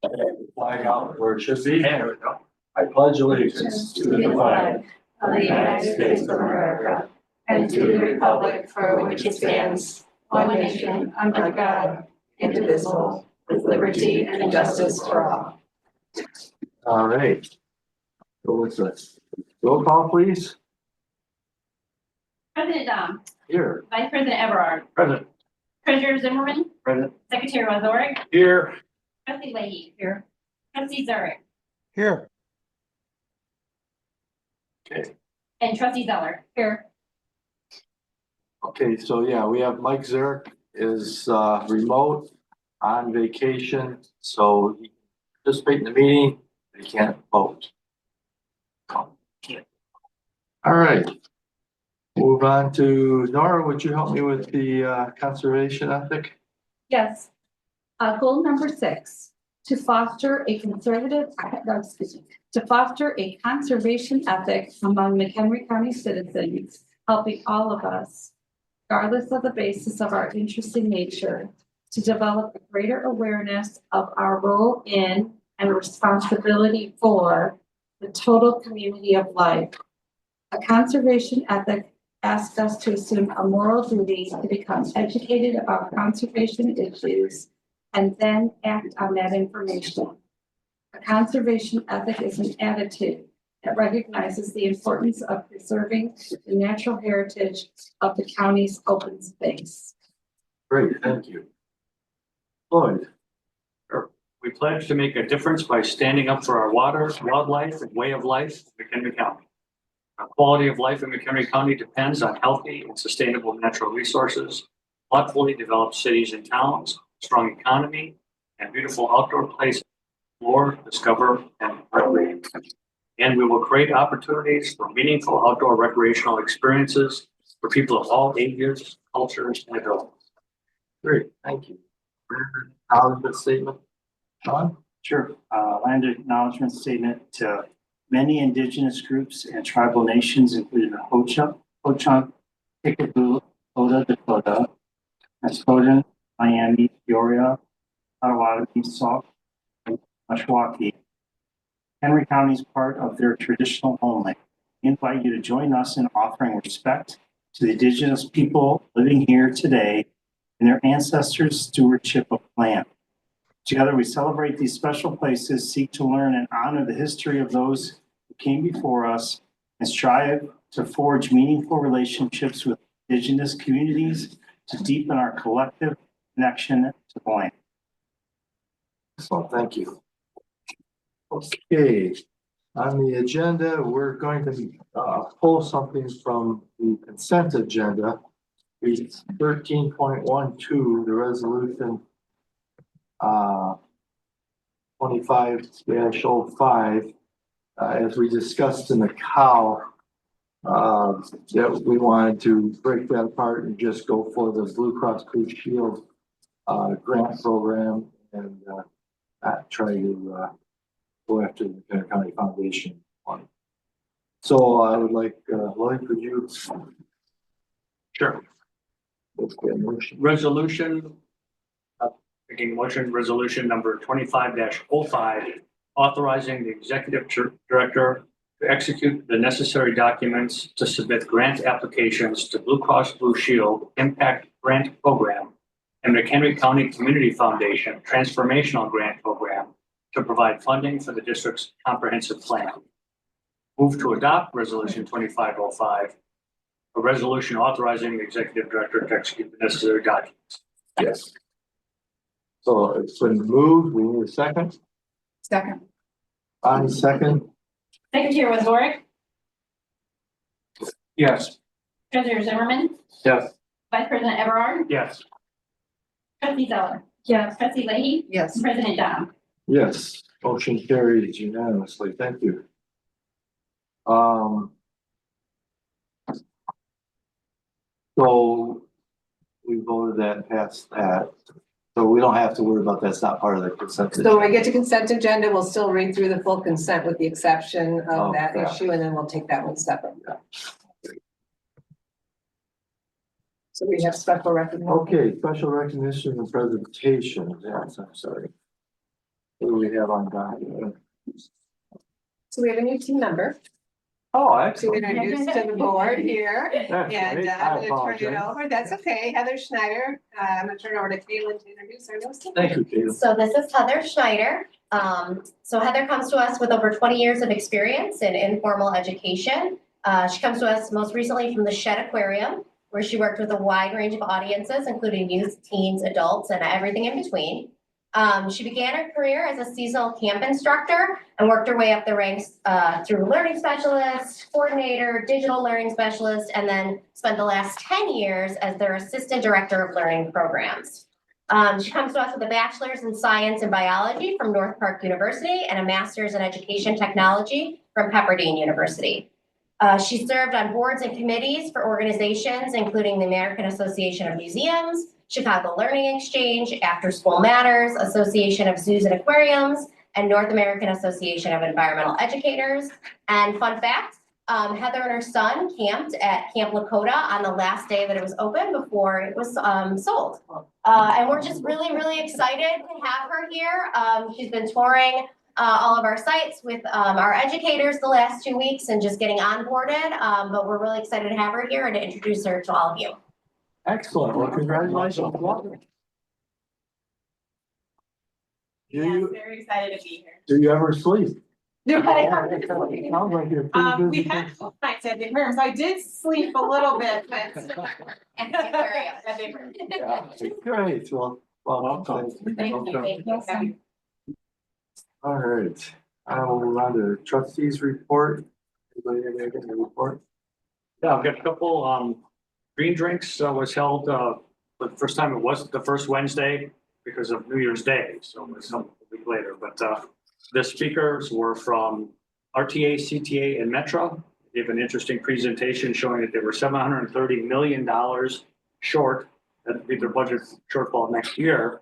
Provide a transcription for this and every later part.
Flag out where it should be. There we go. I pledge allegiance to the flag of the United States of America and to the republic for which it stands, one nation, under God, indivisible, with liberty and justice for all. All right. Go with this. Roll call, please. President Dom, Here. Vice President Everard, Present. Treasurer Zimmerman, Present. Secretary Wazorek, Here. Trustee Leahy. Here. Trustee Zurich Here. Okay. and Trustee Zeller. Here. Okay, so yeah, we have Mike Zurich is remote on vacation, so he can participate in the meeting, but he can't vote. All right. Move on to Nora. Would you help me with the conservation ethic? Yes. Goal number 6, to foster a conservation ethic among McHenry County citizens, helping all of us, regardless of the basis of our interest in nature, to develop a greater awareness of our role in and responsibility for the total community of life. A conservation ethic asks us to assume a moral duty to become educated about conservation issues and then act on that information. A conservation ethic is an attitude that recognizes the importance of preserving the natural heritage of the county's open space. Great, thank you. Lloyd. We pledge to make a difference by standing up for our water, wildlife, and way of life in McHenry County. Our quality of life in McHenry County depends on healthy and sustainable natural resources, thoughtfully developed cities and towns, strong economy, and beautiful outdoor places to explore, discover, and recreate. And we will create opportunities for meaningful outdoor recreational experiences for people of all ages, cultures, and abilities. Great, thank you. Acknowledgement statement. Sean? Sure. Land acknowledgement statement to many indigenous groups and tribal nations, including the Ho-Chunk, Kickapoo, Oda Dakota, Muscogee, Miami, Peoria, Potawatomi, Sauk, and Mashwaki. Henry County is part of their traditional homeland. We invite you to join us in offering respect to the indigenous people living here today and their ancestors' stewardship of land. Together, we celebrate these special places, seek to learn and honor the history of those who came before us, and strive to forge meaningful relationships with indigenous communities to deepen our collective connection to the land. Excellent, thank you. Okay, on the agenda, we're going to pull something from the consent agenda. It's 13.12, the resolution 25-05, as we discussed in the cow, that we wanted to break that apart and just go for the Blue Cross Blue Shield grant program and not try to go after the McHenry County Foundation one. So I would like, Lloyd, could you? Sure. Resolution number 25-05, authorizing the executive director to execute the necessary documents to submit grant applications to Blue Cross Blue Shield Impact Grant Program and McHenry County Community Foundation Transformational Grant Program to provide funding for the district's comprehensive plan. Move to adopt Resolution 25-05, a resolution authorizing the executive director to execute the necessary documents. Yes. So it's been moved. We need a second. Second. On second. Secretary Wazorek, Yes. Treasurer Zimmerman, Yes. Vice President Everard, Yes. Trustee Zeller, Yes. Trustee Leahy, Yes. and President Dom. Yes. Motion carries unanimously. Thank you. So we voted that, passed that. So we don't have to worry about that. It's not part of the consent. So when we get to consent agenda, we'll still read through the full consent with the exception of that Okay. issue, and then we'll take that one separate. So we have special recognition. Okay, special recognition and presentation. Yes, I'm sorry. What do we have on that? So we have a new team member Oh, to excellent. introduce to the board here. That's And great. I'm I gonna turn it apologize. over. That's okay. Heather Schneider. I'm gonna turn it over to Caitlin to introduce our newest team. Thank you, Caitlin. So this is Heather Schneider. So Heather comes to us with over 20 years of experience in informal education. She comes to us most recently from the Shed Aquarium, where she worked with a wide range of audiences, including youth, teens, adults, and everything in between. She began her career as a seasonal camp instructor and worked her way up the ranks through learning specialist, coordinator, digital learning specialist, and then spent the last 10 years as their assistant director of learning programs. She comes to us with a bachelor's in science and biology from North Park University and a master's in education technology from Pepperdine University. She served on boards and committees for organizations including the American Association of Museums, Chicago Learning Exchange, After School Matters, Association of Zoos and Aquariums, and North American Association of Environmental Educators. And fun fact, Heather and her son camped at Camp Lakota on the last day that it was open before it was sold. And we're just really, really excited to have her here. She's been touring all of our sites with our educators the last 2 weeks and just getting onboarded. But we're really excited to have her here and to introduce her to all of you. Excellent. Well, congratulations. Very excited to be here. Do you ever sleep? No, Sounds like you're pretty we busy. had 2 nights at the aquarium, so I did sleep a little bit, but. And the aquarium. At the aquarium. Yeah, great. Well, welcome. Thank you. All right. I will move on to trustees report. Anybody have anything to report? Yeah, I've got a couple, green drinks was held, for the first time. It wasn't the first Wednesday because of New Year's Day, so it was a week later, but, the speakers were from RTA, CTA, and Metro. They gave an interesting presentation showing that they were $730 million short. That'd be their budget shortfall next year.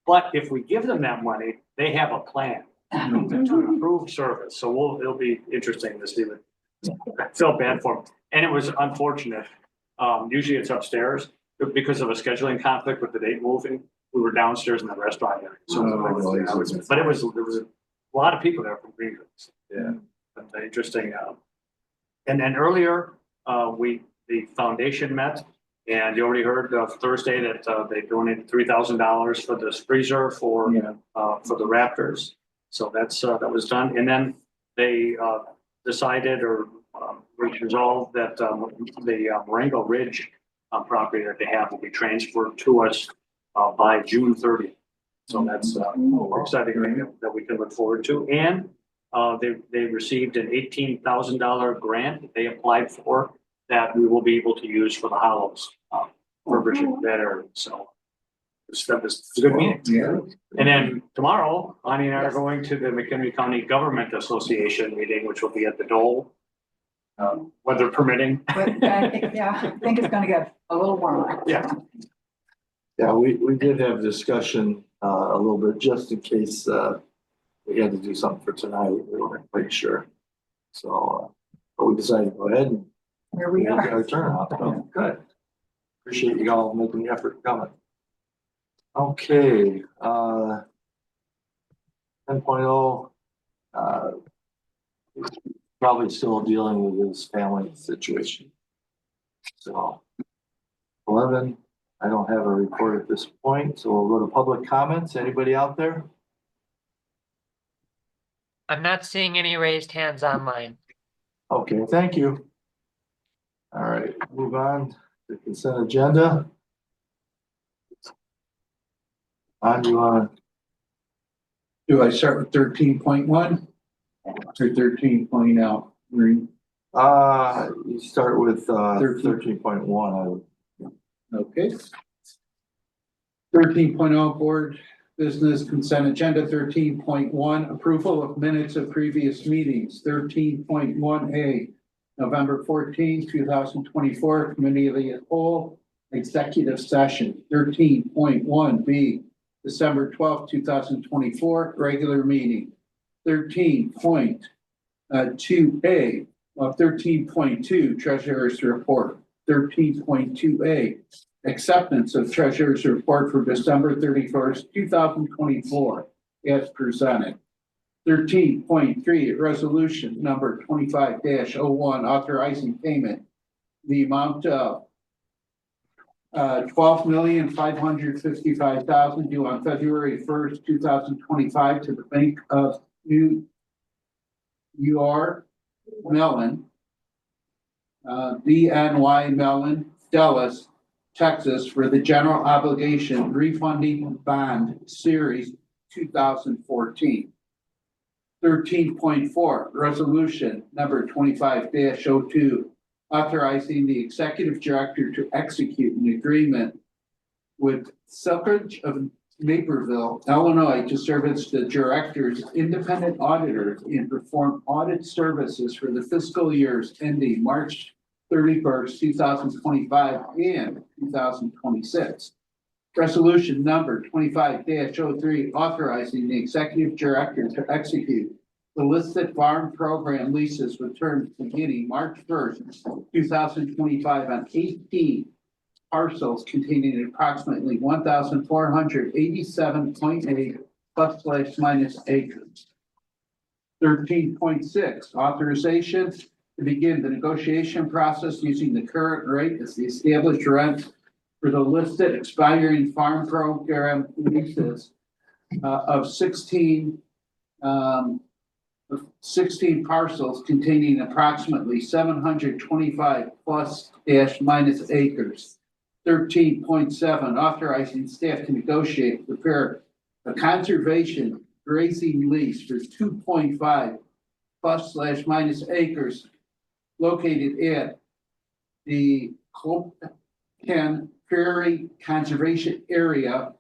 But if we give them that money, they have a plan to improve service. So it'll be interesting to see that. I felt bad for them. And it was unfortunate. Usually it's upstairs, but because of a scheduling conflict with the date moving, we were downstairs in the restaurant area. So, but there was a lot of people there from Greenville. Yeah. But interesting. And then earlier, the foundation met, and you already heard Thursday that they donated $3,000 for this freezer for the Raptors. So that was done. And then they decided or resolved that the Marengo Ridge property that they have will be transferred to us by June 30th. So that's exciting thing that we can look forward to. And they received an $18,000 grant that they applied for that we will be able to use for the Hollows membership better. So that was a good meeting. Yeah. And then tomorrow, Bonnie and I are going to the McHenry County Government Association meeting, which will be at the Dole, weather permitting. But I think it's gonna get a little warmer. Yeah. Yeah, we did have discussion a little bit, just in case we had to do something for tonight. We weren't quite sure. So, but we decided to go ahead and Here we make are. our turnout. So, good. Appreciate you all making the effort coming. Okay, 10.0, probably still dealing with his family situation. So 11, I don't have a report at this point, so we'll go to public comments. Anybody out there? I'm not seeing any raised hands online. Okay, thank you. All right, move on to consent agenda. Do you want Do I start with 13.1 or 13.0? Green. you start with 13.1. Okay. 13.0 board business consent agenda. 13.1 approval of minutes of previous meetings. 13.1A November 14th, 2024 committee of the whole executive session. 13.1B December 12th, 2024 regular meeting. 13.2A 13.2 treasurer's report. 13.2A acceptance of treasurer's report for December 31st, 2024. as presented. 13.3, resolution number 25-01, authorizing payment, the amount of 12,555,000 due on February 1st, 2025 to the Bank of New York Mellon, BNY Mellon, Dallas, Texas, for the general obligation refunding bond series 2014. 13.4, resolution number 25-02, authorizing the executive director to execute an agreement with Selkirk of Naperville, Illinois, to serve as the director's independent auditor and perform audit services for the fiscal years ending March 31st, 2025 and 2026. Resolution number 25-03, authorizing the executive director to execute the listed farm program leases with terms beginning March 1st, 2025 on 18 parcels containing approximately 1,487.8 plus slash minus acres. 13.6, authorization to begin the negotiation process using the current rate as the established rent for the listed expiring farm program leases of 16 parcels containing approximately 725 plus dash minus acres. 13.7, authorizing staff to negotiate, prepare a conservation grazing lease for 2.5 plus slash minus acres located at the Colcan Prairie Conservation Area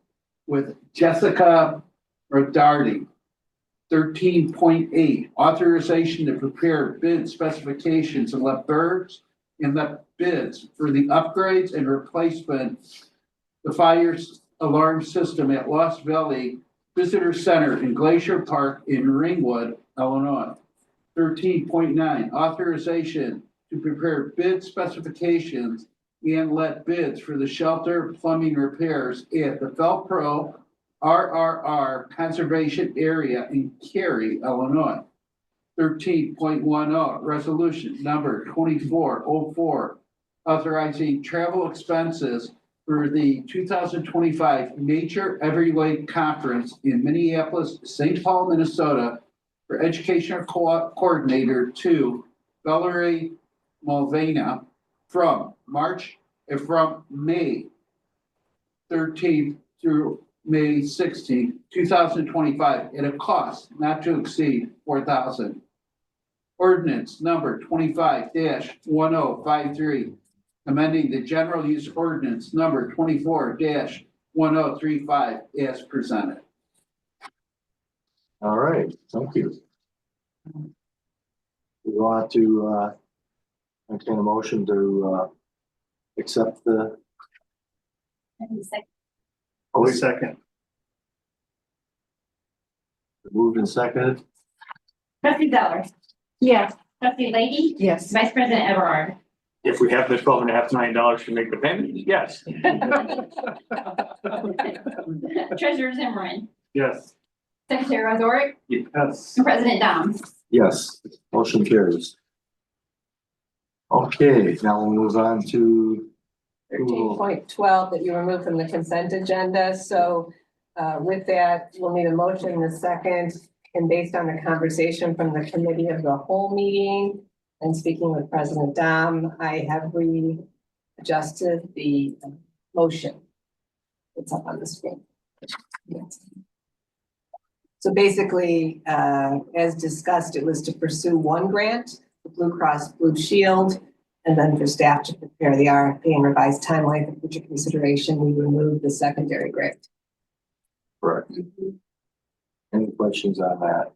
with Jessica Rodardi. 13.8, authorization to prepare bid specifications and let bids for the upgrades and replacement the fire alarm system at Lost Valley Visitor Center in Glacier Park in Ringwood, Illinois. 13.9, authorization to prepare bid specifications and let bids for the shelter plumbing repairs at the Felpro RRR Conservation Area in Cary, Illinois. 13.10, resolution number 2404, authorizing travel expenses for the 2025 Nature Everyway Conference in Minneapolis, St. Paul, Minnesota, for educational coordinator to Valerie Mulvana from May 13th through May 16th, 2025, at a cost not to exceed $4,000. Ordinance number 25-1053, amending the general use ordinance number 24-1035 as presented. All right, thank you. We want to entertain a motion to accept the. Oh, wait, Second. moved and seconded. Trustee Zeller. Yes. Trustee Leahy. Yes. Vice President Everard. If we have the $12.5 million to make the payment, yes. Treasurer Zimmerman. Yes. Secretary Wazorek. Yes. And President Dom. Yes, motion carries. Okay, now we'll move on to. 13.12 that you removed from the consent agenda. So with that, we'll need a motion in a second. And based on the conversation from the committee of the whole meeting and speaking with President Dom, I have readjusted the motion. It's up on the screen. Yes. So basically, as discussed, it was to pursue one grant, the Blue Cross Blue Shield, and then for staff to prepare the RFP and revised timeline for future consideration, we removed the secondary grant. Correct. Any questions on that?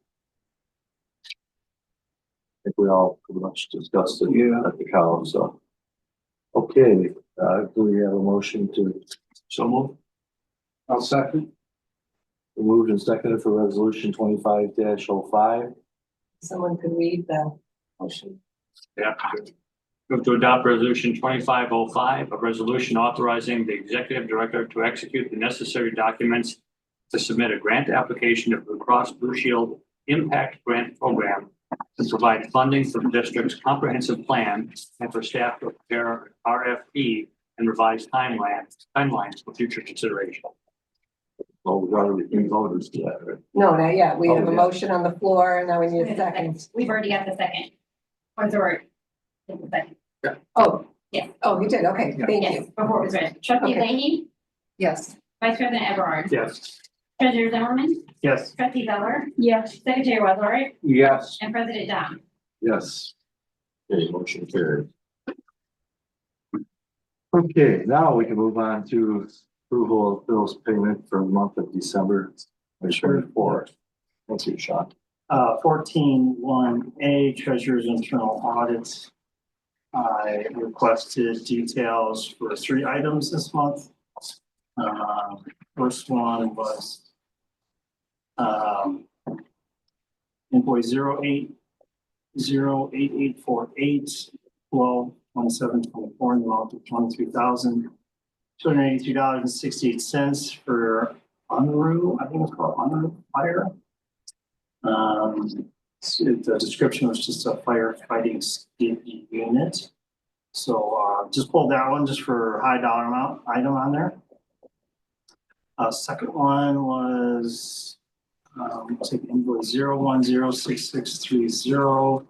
I think we all pretty much discussed it at the column, so. Okay, do we have a motion to? So move. I'll second. Moved and seconded for resolution 25-05. Someone could read the motion. Yeah. Move to adopt resolution 2505, a resolution authorizing the executive director to execute the necessary documents to submit a grant application to Blue Cross Blue Shield Impact Grant Program to provide funding for the district's comprehensive plan and for staff to prepare an RFP and revise timelines for future consideration. Well, we've already been voters to that, right? No, not yet. We have a Oh, yeah. motion on the floor, and now we need a second. We've already got the second. Wazorek. did the second. Oh. Yes. Oh, you did, okay, thank Yes, you. before it was read. Trustee Okay. Leahy, Yes. Vice President Everard, Yes. Treasurer Zimmerman, Yes. Trustee Zeller, Yes. Secretary Wazorek, Yes. and President Dom. Yes. Okay, motion carried. Okay, now we can move on to approval of bills payment for the month of December 2024. Thank you, Sean. 14.1A Treasurer's Internal Audit. I requested details for 3 items this month. First one was invoice 0808848 12/27/24 in the amount of $23,283.68 for Unruh, I think it's called Unruh Fire. The description was just a firefighting skid unit. So just pulled that one just for high dollar amount item on there. Second one was take invoice 0106630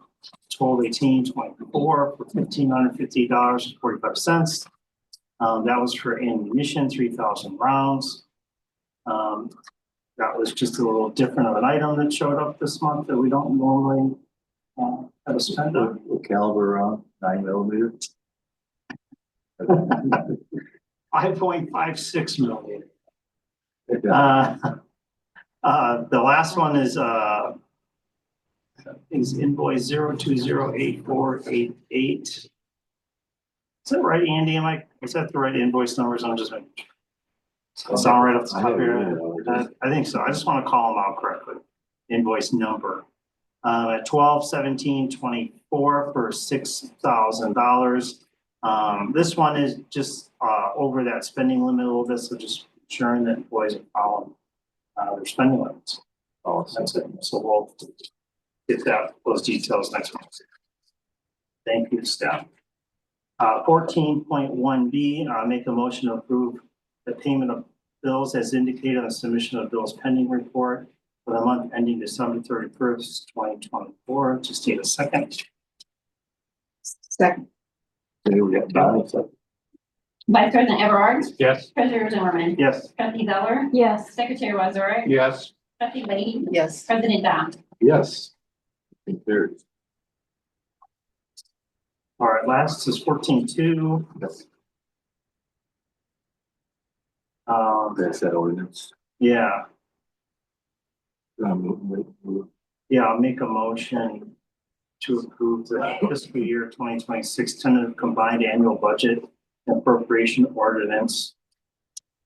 12/18/24 for $1,550.45. That was for ammunition, 3,000 rounds. That was just a little different of an item that showed up this month that we don't normally have a spend on. The caliber around 9mm. 5.56 million. The last one is invoice 0208488. Is that right, Andy? Is that the right invoice numbers? I'm just making sure. Sound right off the top of your head? I think so. I just want to call them out correctly. Invoice number. At 12/17/24 for $6,000. This one is just over that spending limit a little bit, so just ensuring that employees are following their spending limits. Oh, that's it. So we'll get those details next month. Thank you, staff. 14.1B, make a motion to approve the payment of bills as indicated on the submission of bills pending report for the month ending December 31st, 2024. Just need a second. Second. Okay, we got Donnie, so Vice President Everard, Yes. Treasurer Zimmerman, Yes. Trustee Zeller, Yes. Secretary Wazorek, Yes. Trustee Leahy, Yes. President Dom. yes. Carried. All right, last is 14.2. Yes. That's That's that ordinance. yeah. Move. Yeah, I'll make a motion to approve the fiscal year 2026 tentative combined annual budget and appropriation ordinance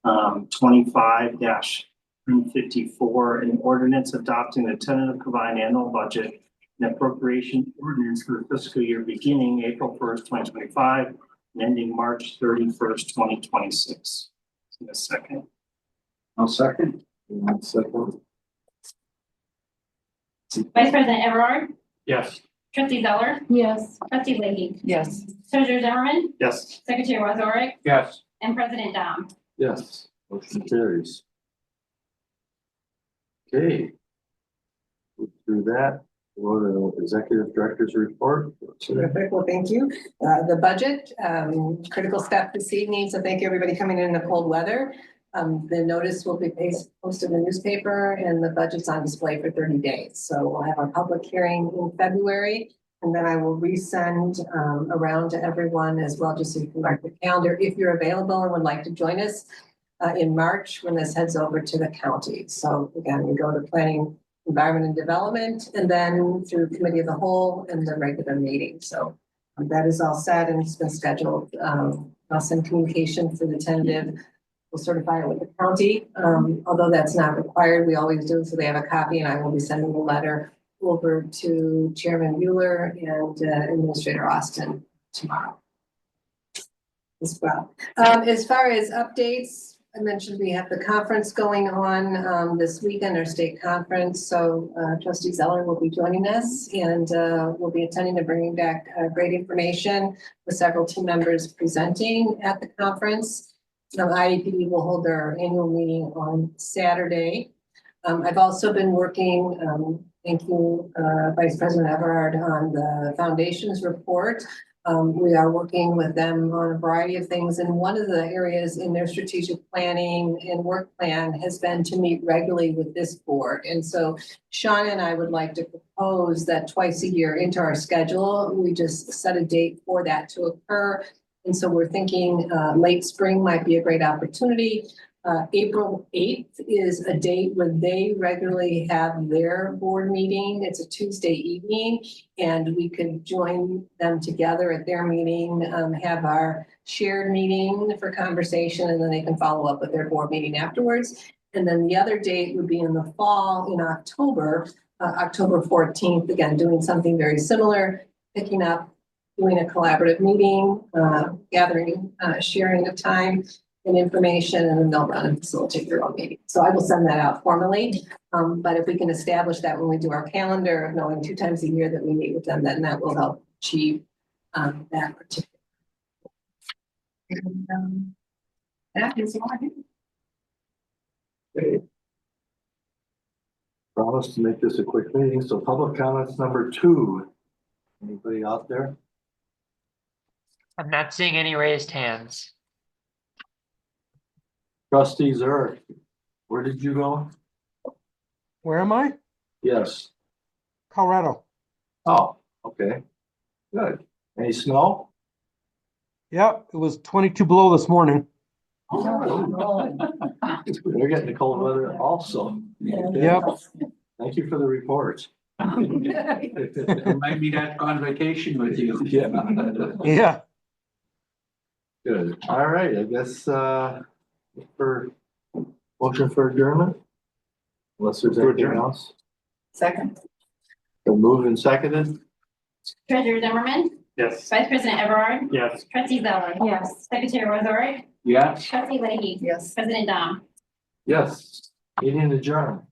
25-54, an ordinance adopting the tentative combined annual budget and appropriation ordinance for the fiscal year beginning April 1st, 2025 and ending March 31st, 2026. In a second. I'll second. 1 second. Vice President Everard, Yes. Trustee Zeller, Yes. Trustee Leahy, Yes. Treasurer Zimmerman, Yes. Secretary Wazorek, Yes. and President Dom. Yes, motion carries. Okay. Through that, we'll go to executive director's report. Terrific, well, thank you. The budget, critical step this evening, so thank you everybody coming in the cold weather. The notice will be posted in the newspaper and the budget's on display for 30 days. So we'll have our public hearing in February. And then I will resend around to everyone as well, just so you can mark the calendar if you're available and would like to join us in March when this heads over to the county. So again, we go to planning, environment and development, and then through committee of the whole and the regular meeting. So that is all set and it's been scheduled. I'll send communication for the tentative. We'll certify it with the county. Although that's not required, we always do. So they have a copy and I will be sending the letter over to Chairman Mueller and Administrator Austin tomorrow as well. As far as updates, I mentioned we have the conference going on this weekend, our state conference. So trustee Zeller will be joining us and we'll be attending and bringing back great information with several team members presenting at the conference. IEPD will hold their annual meeting on Saturday. I've also been working, thank you, Vice President Everard, on the foundation's report. We are working with them on a variety of things, and one of the areas in their strategic planning and work plan has been to meet regularly with this board. And so Sean and I would like to propose that twice a year into our schedule, we just set a date for that to occur. And so we're thinking late spring might be a great opportunity. April 8th is a date when they regularly have their board meeting. It's a Tuesday evening, and we could join them together at their meeting, have our shared meeting for conversation, and then they can follow up with their board meeting afterwards. And then the other date would be in the fall in October, October 14th, again, doing something very similar, picking up, doing a collaborative meeting, gathering, sharing of time and information, and then they'll run and facilitate their own meeting. So I will send that out formally. But if we can establish that when we do our calendar of knowing 2 times a year that we meet with them, then that will help achieve that particular. And, that is all I have. Okay. Promise to make this a quick meeting. So public comments number 2. Anybody out there? I'm not seeing any raised hands. Trustee Zurich, where did you go? Where am I? Yes. Colorado. Oh, okay. Good. Any snow? Yep, it was 22 below this morning. They're getting the cold weather also. Yep. Thank you for the report. Remind me to go on vacation with you. Yeah. Yeah. Good. All right, I guess, for motion for adjournment? Unless there's anything else. Second. Been moved and seconded? Treasurer Zimmerman, Yes. Vice President Everard, Yes. Trustee Zeller. Yes. Secretary Wazorek, Yes. Trustee Leahy. Yes. President Dom. Yes. Meeting adjourned.